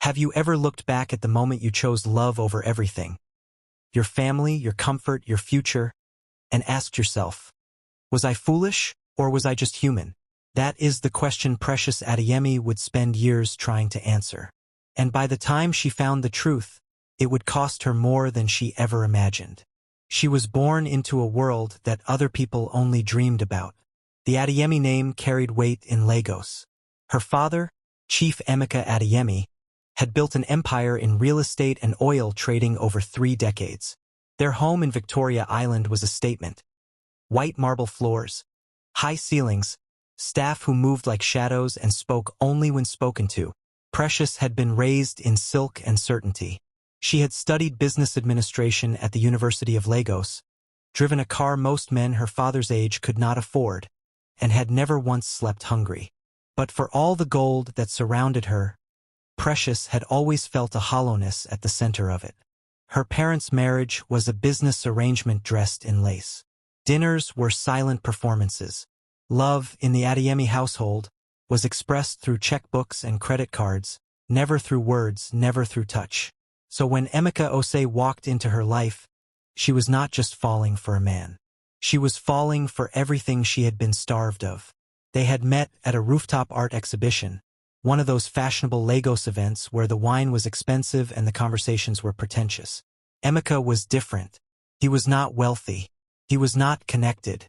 Have you ever looked back at the moment you chose love over everything? Your family, your comfort, your future, and asked yourself, was I foolish or was I just human? That is the question precious Adeyemi would spend years trying to answer. And by the time she found the truth, it would cost her more than she ever imagined. She was born into a world that other people only dreamed about. The Adeyemi name carried weight in Lagos. Her father, Chief Emeka Adeyemi, had built an empire in real estate and oil trading over 3 decades. Their home in Victoria Island was a statement. White marble floors, high ceilings, staff who moved like shadows and spoke only when spoken to. Precious had been raised in silk and certainty. She had studied business administration at the University of Lagos, driven a car most men her father's age could not afford, and had never once slept hungry. But for all the gold that surrounded her, Precious had always felt a hollowness at the center of it. Her parents' marriage was a business arrangement dressed in lace. Dinners were silent performances. Love in the Adeyemi household was expressed through checkbooks and credit cards, never through words, never through touch. So when Emeka Osei walked into her life, she was not just falling for a man. She was falling for everything she had been starved of. They had met at a rooftop art exhibition, one of those fashionable Lagos events where the wine was expensive and the conversations were pretentious. Emeka was different. He was not wealthy. He was not connected.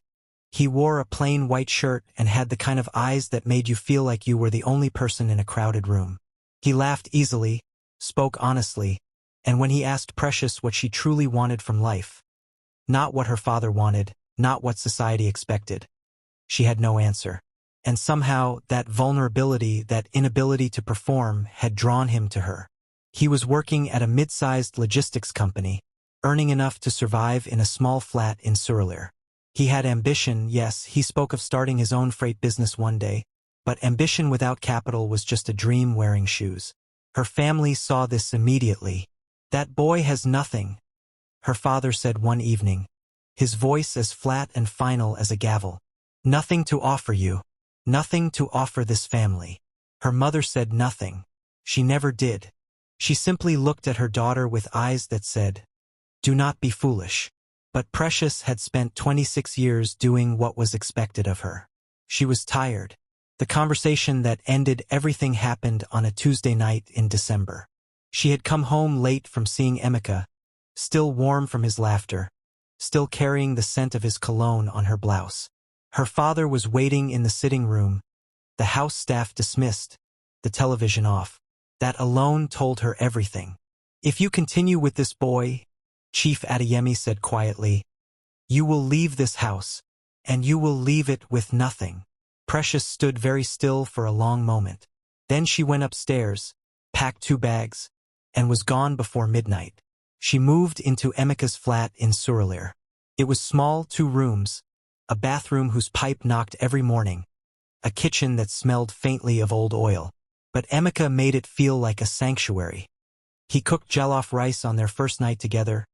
He wore a plain white shirt and had the kind of eyes that made you feel like you were the only person in a crowded room. He laughed easily, spoke honestly, and when he asked Precious what she truly wanted from life, not what her father wanted, not what society expected, she had no answer. And somehow that vulnerability, that inability to perform, had drawn him to her. He was working at a mid-sized logistics company, earning enough to survive in a small flat in Surulere. He had ambition, yes, he spoke of starting his own freight business one day, but ambition without capital was just a dream wearing shoes. Her family saw this immediately. That boy has nothing, her father said one evening, his voice as flat and final as a gavel. Nothing to offer you. Nothing to offer this family. Her mother said nothing. She never did. She simply looked at her daughter with eyes that said, "Do not be foolish." But Precious had spent 26 years doing what was expected of her. She was tired. The conversation that ended everything happened on a Tuesday night in December. She had come home late from seeing Emeka, still warm from his laughter, still carrying the scent of his cologne on her blouse. Her father was waiting in the sitting room, the house staff dismissed, the television off. That alone told her everything. "If you continue with this boy," Chief Adeyemi said quietly, "you will leave this house, and you will leave it with nothing." Precious stood very still for a long moment. Then she went upstairs, packed 2 bags, and was gone before midnight. She moved into Emeka's flat in Surulere. It was small, 2 rooms, a bathroom whose pipe knocked every morning, a kitchen that smelled faintly of old oil. But Emeka made it feel like a sanctuary. He cooked jollof rice on their first night together,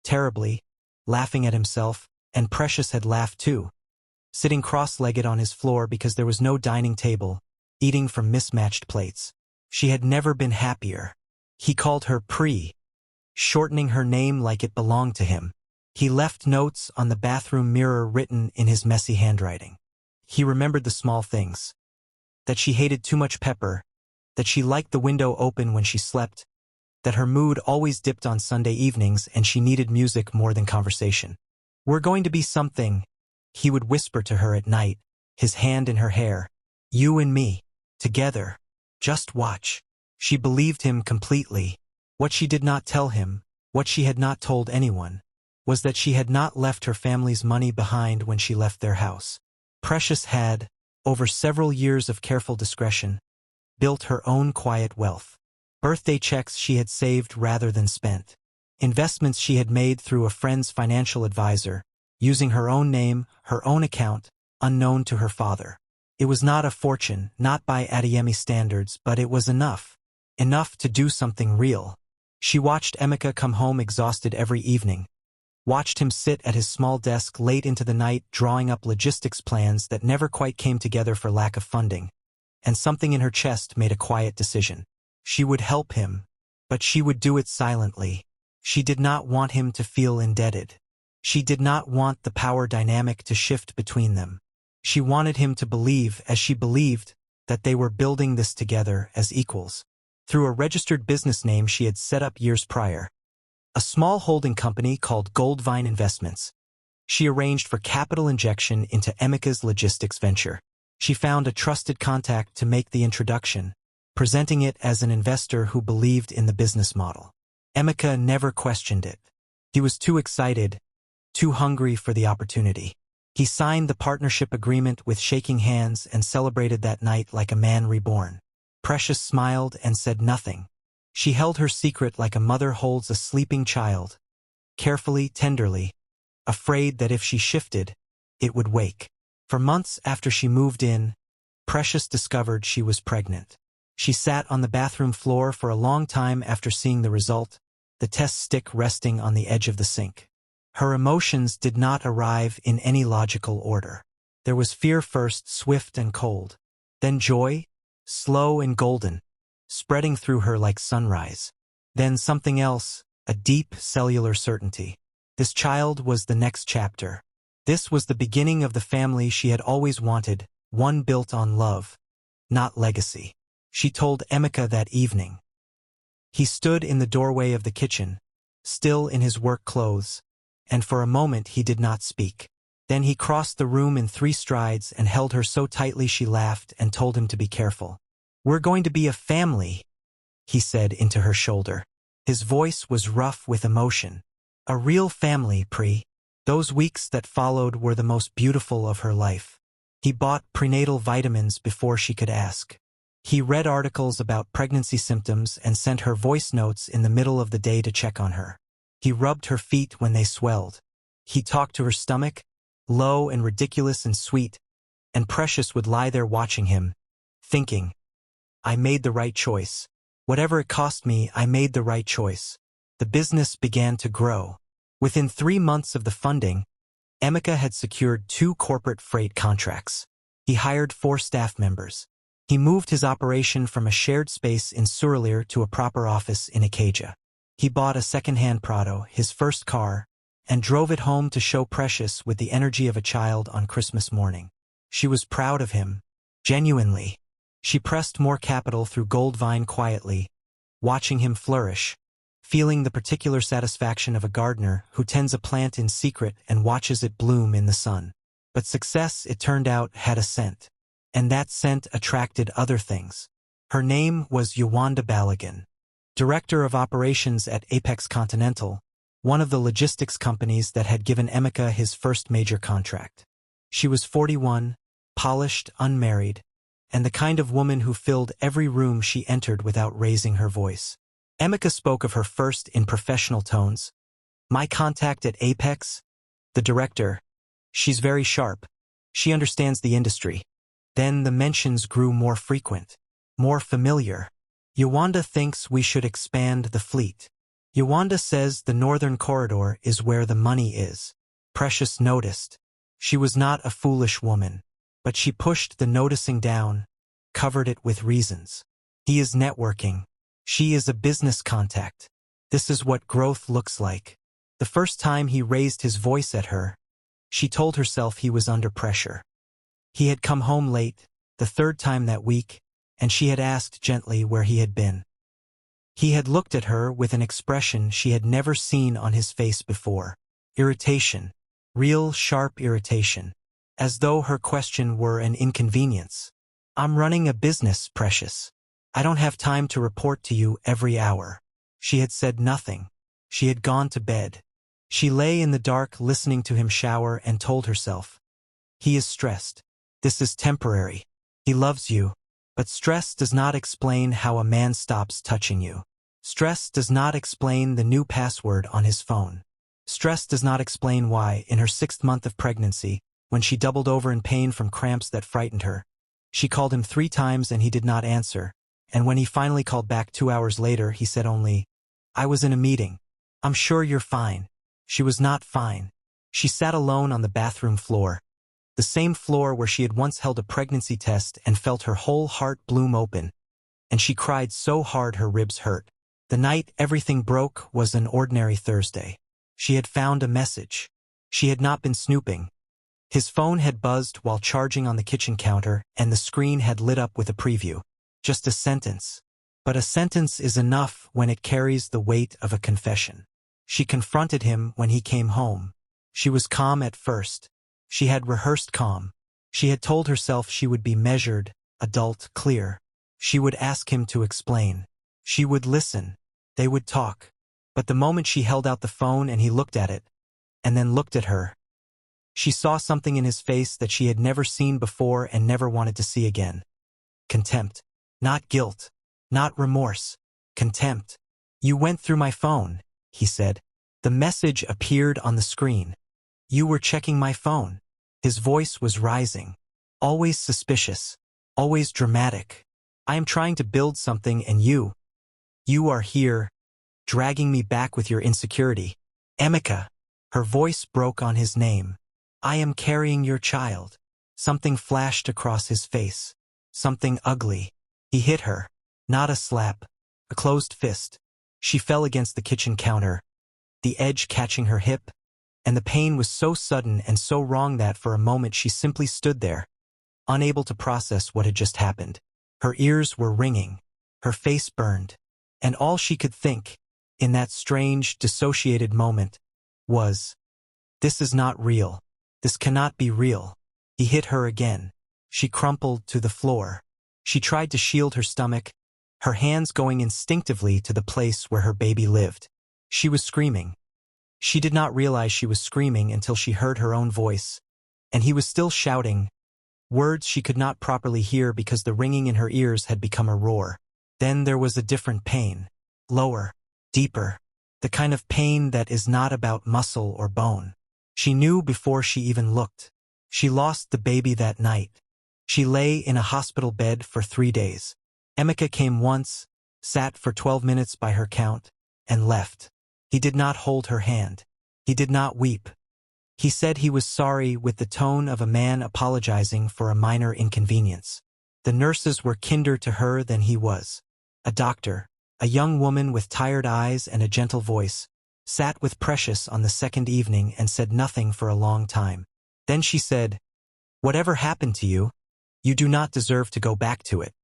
terribly, laughing at himself, and Precious had laughed too, sitting cross-legged on his floor because there was no dining table, eating from mismatched plates. She had never been happier. He called her Pri, shortening her name like it belonged to him. He left notes on the bathroom mirror written in his messy handwriting. He remembered the small things. That she hated too much pepper, that she liked the window open when she slept, that her mood always dipped on Sunday evenings and she needed music more than conversation. "We're going to be something," he would whisper to her at night, his hand in her hair. "You and me, together. Just watch." She believed him completely. What she did not tell him, what she had not told anyone, was that she had not left her family's money behind when she left their house. Precious had, over several years of careful discretion, built her own quiet wealth. Birthday checks she had saved rather than spent. Investments she had made through a friend's financial advisor, using her own name, her own account, unknown to her father. It was not a fortune, not by Adeyemi standards, but it was enough. Enough to do something real. She watched Emeka come home exhausted every evening, watched him sit at his small desk late into the night drawing up logistics plans that never quite came together for lack of funding, and something in her chest made a quiet decision. She would help him, but she would do it silently. She did not want him to feel indebted. She did not want the power dynamic to shift between them. She wanted him to believe, as she believed, that they were building this together as equals. Through a registered business name she had set up years prior, a small holding company called Goldvine Investments, she arranged for capital injection into Emeka's logistics venture. She found a trusted contact to make the introduction, presenting it as an investor who believed in the business model. Emeka never questioned it. He was too excited, too hungry for the opportunity. He signed the partnership agreement with shaking hands and celebrated that night like a man reborn. Precious smiled and said nothing. She held her secret like a mother holds a sleeping child, carefully, tenderly, afraid that if she shifted, it would wake. For months after she moved in, Precious discovered she was pregnant. She sat on the bathroom floor for a long time after seeing the result, the test stick resting on the edge of the sink. Her emotions did not arrive in any logical order. There was fear first, swift and cold. Then joy, slow and golden, spreading through her like sunrise. Then something else, a deep cellular certainty. This child was the next chapter. This was the beginning of the family she had always wanted, one built on love, not legacy. She told Emeka that evening. He stood in the doorway of the kitchen, still in his work clothes, and for a moment he did not speak. Then he crossed the room in 3 strides and held her so tightly she laughed and told him to be careful. "We're going to be a family," he said into her shoulder. His voice was rough with emotion. "A real family, Pri." Those weeks that followed were the most beautiful of her life. He bought prenatal vitamins before she could ask. He read articles about pregnancy symptoms and sent her voice notes in the middle of the day to check on her. He rubbed her feet when they swelled. He talked to her stomach, low and ridiculous and sweet, and Precious would lie there watching him, thinking, "I made the right choice. Whatever it cost me, I made the right choice." The business began to grow. Within 3 months of the funding, Emeka had secured 2 corporate freight contracts. He hired 4 staff members. He moved his operation from a shared space in Surulere to a proper office in Ikeja. He bought a second-hand Prado, his first car, and drove it home to show Precious with the energy of a child on Christmas morning. She was proud of him, genuinely. She pressed more capital through Goldvine quietly, watching him flourish, feeling the particular satisfaction of a gardener who tends a plant in secret and watches it bloom in the sun. But success, it turned out, had a scent. And that scent attracted other things. Her name was Yewande Balogun, director of operations at Apex Continental, one of the logistics companies that had given Emeka his first major contract. She was 41, polished, unmarried, and the kind of woman who filled every room she entered without raising her voice. Emeka spoke of her first in professional tones. "My contact at Apex? The director. She's very sharp. She understands the industry." Then the mentions grew more frequent, more familiar. "Yewande thinks we should expand the fleet. Yewande says the northern corridor is where the money is." Precious noticed. She was not a foolish woman, but she pushed the noticing down, covered it with reasons. He is networking. She is a business contact. This is what growth looks like. The first time he raised his voice at her, she told herself he was under pressure. He had come home late, the 3rd time that week, and she had asked gently where he had been. He had looked at her with an expression she had never seen on his face before. Irritation. Real, sharp irritation. As though her question were an inconvenience. "I'm running a business, Precious. I don't have time to report to you every hour." She had said nothing. She had gone to bed. She lay in the dark listening to him shower and told herself, "He is stressed. This is temporary. He loves you." But stress does not explain how a man stops touching you. Stress does not explain the new password on his phone. Stress does not explain why, in her 6th month of pregnancy, when she doubled over in pain from cramps that frightened her, she called him 3 times and he did not answer, and when he finally called back 2 hours later, he said only, "I was in a meeting. I'm sure you're fine." She was not fine. She sat alone on the bathroom floor, the same floor where she had once held a pregnancy test and felt her whole heart bloom open. and she cried so hard her ribs hurt. The night everything broke was an ordinary Thursday. She had found a message. She had not been snooping. His phone had buzzed while charging on the kitchen counter, and the screen had lit up with a preview. Just a sentence. But a sentence is enough when it carries the weight of a confession. She confronted him when he came home. She was calm at first. She had rehearsed calm. She had told herself she would be measured, adult, clear. She would ask him to explain. She would listen. They would talk. But the moment she held out the phone and he looked at it, and then looked at her, she saw something in his face that she had never seen before and never wanted to see again. Contempt. Not guilt. Not remorse. Contempt. "You went through my phone," he said. The message appeared on the screen. "You were checking my phone." His voice was rising. "Always suspicious. Always dramatic. I am trying to build something and you are here, dragging me back with your insecurity. Emeka." Her voice broke on his name. "I am carrying your child." Something flashed across his face. Something ugly. He hit her. Not a slap. A closed fist. She fell against the kitchen counter, the edge catching her hip, and the pain was so sudden and so wrong that for a moment she simply stood there, unable to process what had just happened. Her ears were ringing. Her face burned. And all she could think, in that strange, dissociated moment, was, "This is not real. This cannot be real." He hit her again. She crumpled to the floor. She tried to shield her stomach, her hands going instinctively to the place where her baby lived. She was screaming. She did not realize she was screaming until she heard her own voice, and he was still shouting, words she could not properly hear because the ringing in her ears had become a roar. Then there was a different pain, lower, deeper, the kind of pain that is not about muscle or bone. She knew before she even looked. She lost the baby that night. She lay in a hospital bed for 3 days. Emeka came once, sat for 12 minutes by her count, and left. He did not hold her hand. He did not weep. He said he was sorry with the tone of a man apologizing for a minor inconvenience. The nurses were kinder to her than he was. A doctor, a young woman with tired eyes and a gentle voice, sat with Precious on the second evening and said nothing for a long time. Then she said, "Whatever happened to you, you do not deserve to go back to it."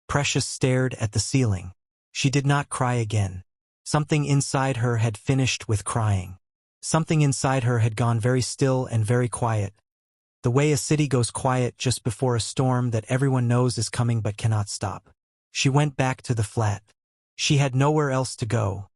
Precious stared at the ceiling. She did not cry again. Something inside her had finished with crying. Something inside her had gone very still and very quiet. The way a city goes quiet just before a storm that everyone knows is coming but cannot stop. She went back to the flat. She had nowhere else to go.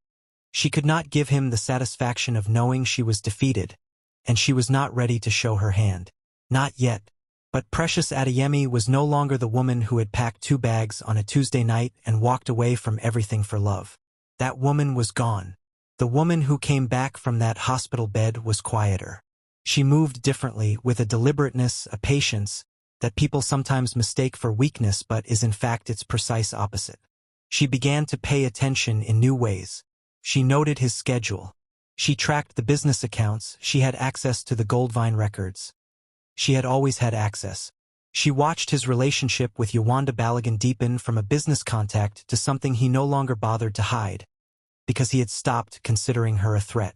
She could not give him the satisfaction of knowing she was defeated, and she was not ready to show her hand. Not yet. But Precious Adeyemi was no longer the woman who had packed 2 bags on a Tuesday night and walked away from everything for love. That woman was gone. The woman who came back from that hospital bed was quieter. She moved differently, with a deliberateness, a patience, that people sometimes mistake for weakness but is in fact its precise opposite. She began to pay attention in new ways. She noted his schedule. She tracked the business accounts. She had access to the Goldvine records. She had always had access. She watched his relationship with Yewande Balogun deepen from a business contact to something he no longer bothered to hide, because he had stopped considering her a threat.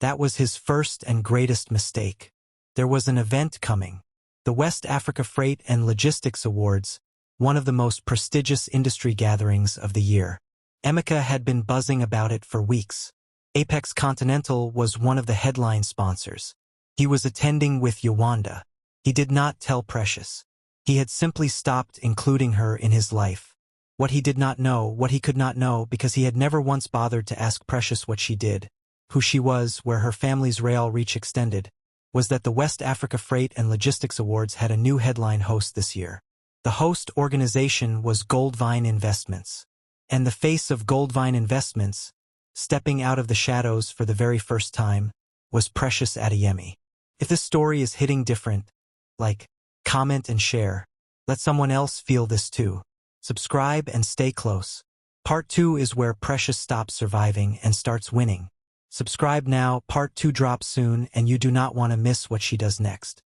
That was his first and greatest mistake. There was an event coming. The West Africa Freight and Logistics Awards, one of the most prestigious industry gatherings of the year. Emeka had been buzzing about it for weeks. Apex Continental was one of the headline sponsors. He was attending with Yewande. He did not tell Precious. He had simply stopped including her in his life. What he did not know, what he could not know, because he had never once bothered to ask Precious what she did, who she was, where her family's rail reach extended, was that the West Africa Freight and Logistics Awards had a new headline host this year. The host organization was Goldvine Investments. And the face of Goldvine Investments, stepping out of the shadows for the very first time, was Precious Adeyemi. If this story is hitting different, like, comment and share. Let someone else feel this too. Subscribe and stay close. Part 2 is where Precious stops surviving and starts winning. Subscribe now, Part 2 drops soon, and you do not want to miss what she does next.